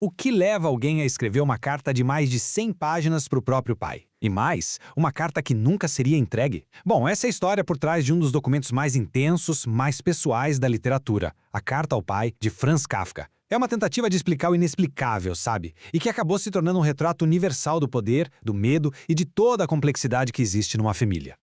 O que leva alguém a escrever uma carta de mais de 100 páginas para o próprio pai? E mais, uma carta que nunca seria entregue? Bom, essa é a história por trás de um dos documentos mais intensos, mais pessoais da literatura, a Carta ao Pai, de Franz Kafka. É uma tentativa de explicar o inexplicável, sabe? E que acabou se tornando um retrato universal do poder, do medo e de toda a complexidade que existe numa família.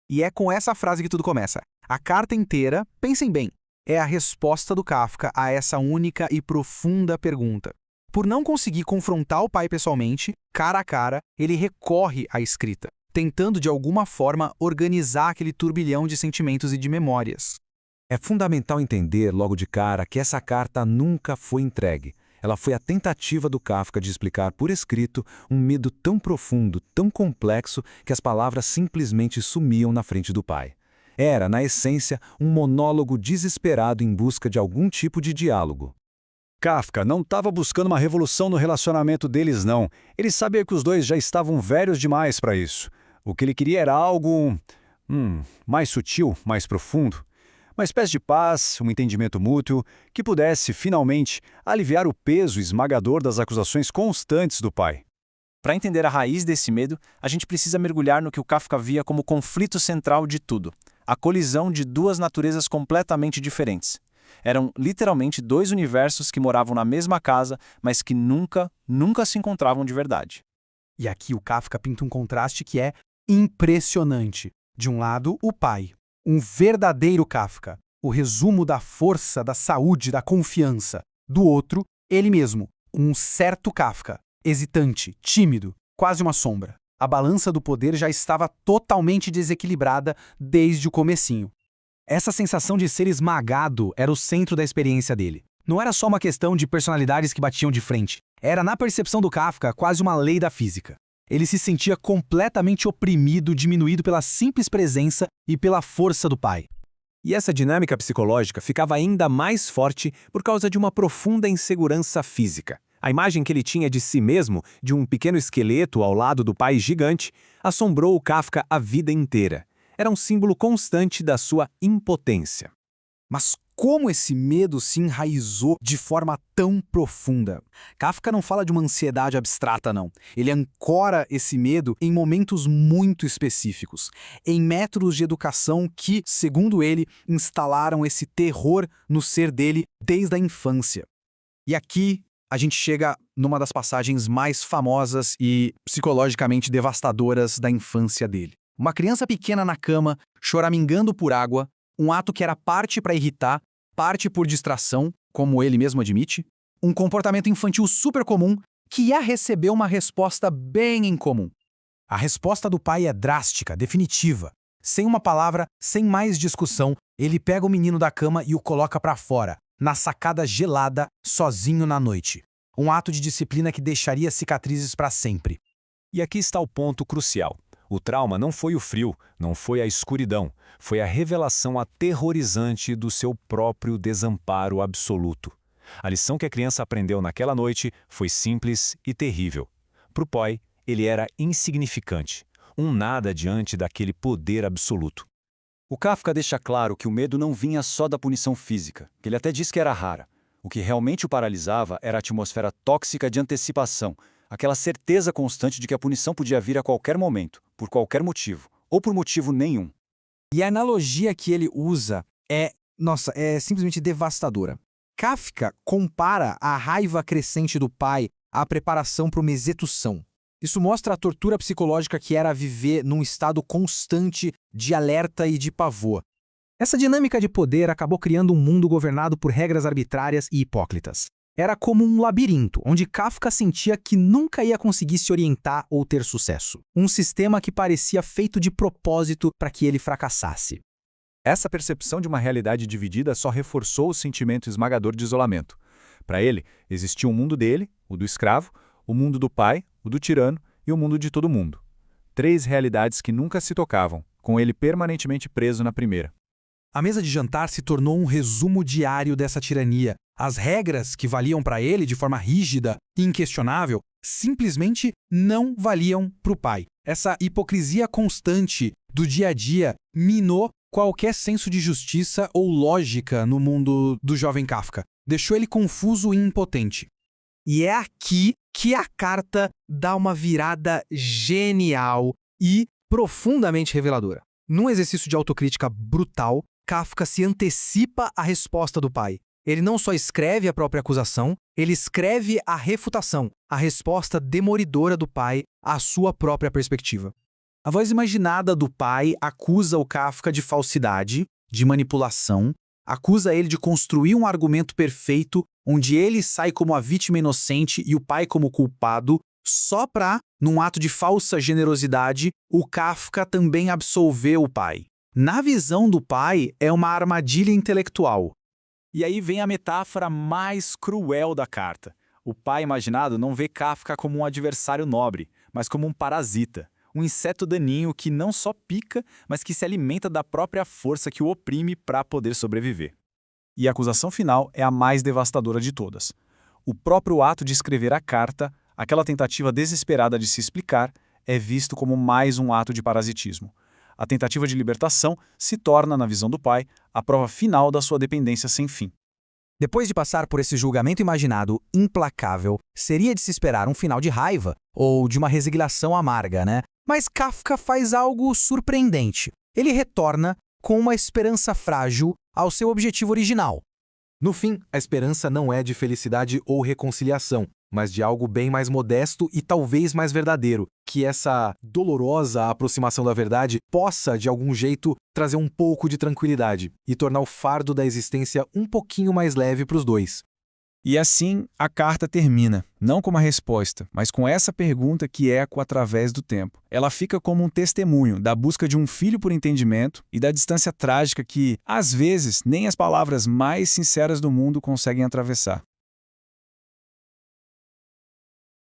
E é com essa frase que tudo começa. A carta inteira, pensem bem, é a resposta do Kafka a essa única e profunda pergunta. Por não conseguir confrontar o pai pessoalmente, cara a cara, ele recorre à escrita, tentando de alguma forma organizar aquele turbilhão de sentimentos e de memórias. É fundamental entender logo de cara que essa carta nunca foi entregue. Ela foi a tentativa do Kafka de explicar por escrito um medo tão profundo, tão complexo, que as palavras simplesmente sumiam na frente do pai. Era, na essência, um monólogo desesperado em busca de algum tipo de diálogo. Kafka não estava buscando uma revolução no relacionamento deles, não. Ele sabia que os dois já estavam velhos demais para isso. O que ele queria era algo mais sutil, mais profundo. Uma espécie de paz, um entendimento mútuo, que pudesse, finalmente, aliviar o peso esmagador das acusações constantes do pai. Para entender a raiz desse medo, a gente precisa mergulhar no que o Kafka via como o conflito central de tudo, a colisão de duas naturezas completamente diferentes. Eram literalmente dois universos que moravam na mesma casa, mas que nunca se encontravam de verdade. E aqui o Kafka pinta um contraste que é impressionante. De um lado, o pai, um verdadeiro Kafka, o resumo da força, da saúde, da confiança. Do outro, ele mesmo, um certo Kafka, hesitante, tímido, quase uma sombra. A balança do poder já estava totalmente desequilibrada desde o comecinho. Essa sensação de ser esmagado era o centro da experiência dele. Não era só uma questão de personalidades que batiam de frente. Era, na percepção do Kafka, quase uma lei da física. Ele se sentia completamente oprimido, diminuído pela simples presença e pela força do pai. E essa dinâmica psicológica ficava ainda mais forte por causa de uma profunda insegurança física. A imagem que ele tinha de si mesmo, de um pequeno esqueleto ao lado do pai gigante, assombrou o Kafka a vida inteira. Era um símbolo constante da sua impotência. Mas como esse medo se enraizou de forma tão profunda? Kafka não fala de uma ansiedade abstrata, não. Ele ancora esse medo em momentos muito específicos, em métodos de educação que, segundo ele, instalaram esse terror no ser dele desde a infância. E aqui a gente chega numa das passagens mais famosas e psicologicamente devastadoras da infância dele. Uma criança pequena na cama, choramingando por água, um ato que era parte para irritar, parte por distração, como ele mesmo admite, um comportamento infantil super comum que ia receber uma resposta bem incomum. A resposta do pai é drástica, definitiva. Sem uma palavra, sem mais discussão, ele pega o menino da cama e o coloca para fora, na sacada gelada, sozinho na noite. Um ato de disciplina que deixaria cicatrizes para sempre. E aqui está o ponto crucial. O trauma não foi o frio, não foi a escuridão, foi a revelação aterrorizante do seu próprio desamparo absoluto. A lição que a criança aprendeu naquela noite foi simples e terrível. Para o pai, ele era insignificante, um nada diante daquele poder absoluto. O Kafka deixa claro que o medo não vinha só da punição física, que ele até diz que era rara. O que realmente o paralisava era a atmosfera tóxica de antecipação, aquela certeza constante de que a punição podia vir a qualquer momento, por qualquer motivo, ou por motivo nenhum. E a analogia que ele usa é simplesmente devastadora. Kafka compara a raiva crescente do pai à preparação para uma execução. Isso mostra a tortura psicológica que era viver num estado constante de alerta e de pavor. Essa dinâmica de poder acabou criando um mundo governado por regras arbitrárias e hipócritas. Era como um labirinto, onde Kafka sentia que nunca ia conseguir se orientar ou ter sucesso. Um sistema que parecia feito de propósito para que ele fracassasse. Essa percepção de uma realidade dividida só reforçou o sentimento esmagador de isolamento. Para ele, existia um mundo dele, o do escravo, o mundo do pai, o do tirano e o mundo de todo mundo. 3 realidades que nunca se tocavam, com ele permanentemente preso na primeira. A mesa de jantar se tornou um resumo diário dessa tirania. As regras que valiam para ele de forma rígida e inquestionável simplesmente não valiam para o pai. Essa hipocrisia constante do dia a dia minou qualquer senso de justiça ou lógica no mundo do jovem Kafka. Deixou ele confuso e impotente. E é aqui que a carta dá uma virada genial e profundamente reveladora. Num exercício de autocrítica brutal, Kafka se antecipa à resposta do pai. Ele não só escreve a própria acusação, ele escreve a refutação, a resposta demoridora do pai à sua própria perspectiva. A voz imaginada do pai acusa o Kafka de falsidade, de manipulação, acusa ele de construir um argumento perfeito onde ele sai como a vítima inocente e o pai como culpado, só para, num ato de falsa generosidade, o Kafka também absolver o pai. Na visão do pai, é uma armadilha intelectual. E aí vem a metáfora mais cruel da carta. O pai imaginado não vê Kafka como um adversário nobre, mas como um parasita, um inseto daninho que não só pica, mas que se alimenta da própria força que o oprime para poder sobreviver. E a acusação final é a mais devastadora de todas. O próprio ato de escrever a carta, aquela tentativa desesperada de se explicar, é visto como mais um ato de parasitismo. A tentativa de libertação se torna, na visão do pai, a prova final da sua dependência sem fim. Depois de passar por esse julgamento imaginado implacável, seria de se esperar um final de raiva ou de uma resignação amarga, né? Mas Kafka faz algo surpreendente. Ele retorna com uma esperança frágil ao seu objetivo original. No fim, a esperança não é de felicidade ou reconciliação, mas de algo bem mais modesto e talvez mais verdadeiro, que essa dolorosa aproximação da verdade possa, de algum jeito, trazer um pouco de tranquilidade e tornar o fardo da existência um pouquinho mais leve para os dois. E assim, a carta termina, não com uma resposta, mas com essa pergunta que ecoa através do tempo. Ela fica como um testemunho da busca de um filho por entendimento e da distância trágica que, às vezes, nem as palavras mais sinceras do mundo conseguem atravessar.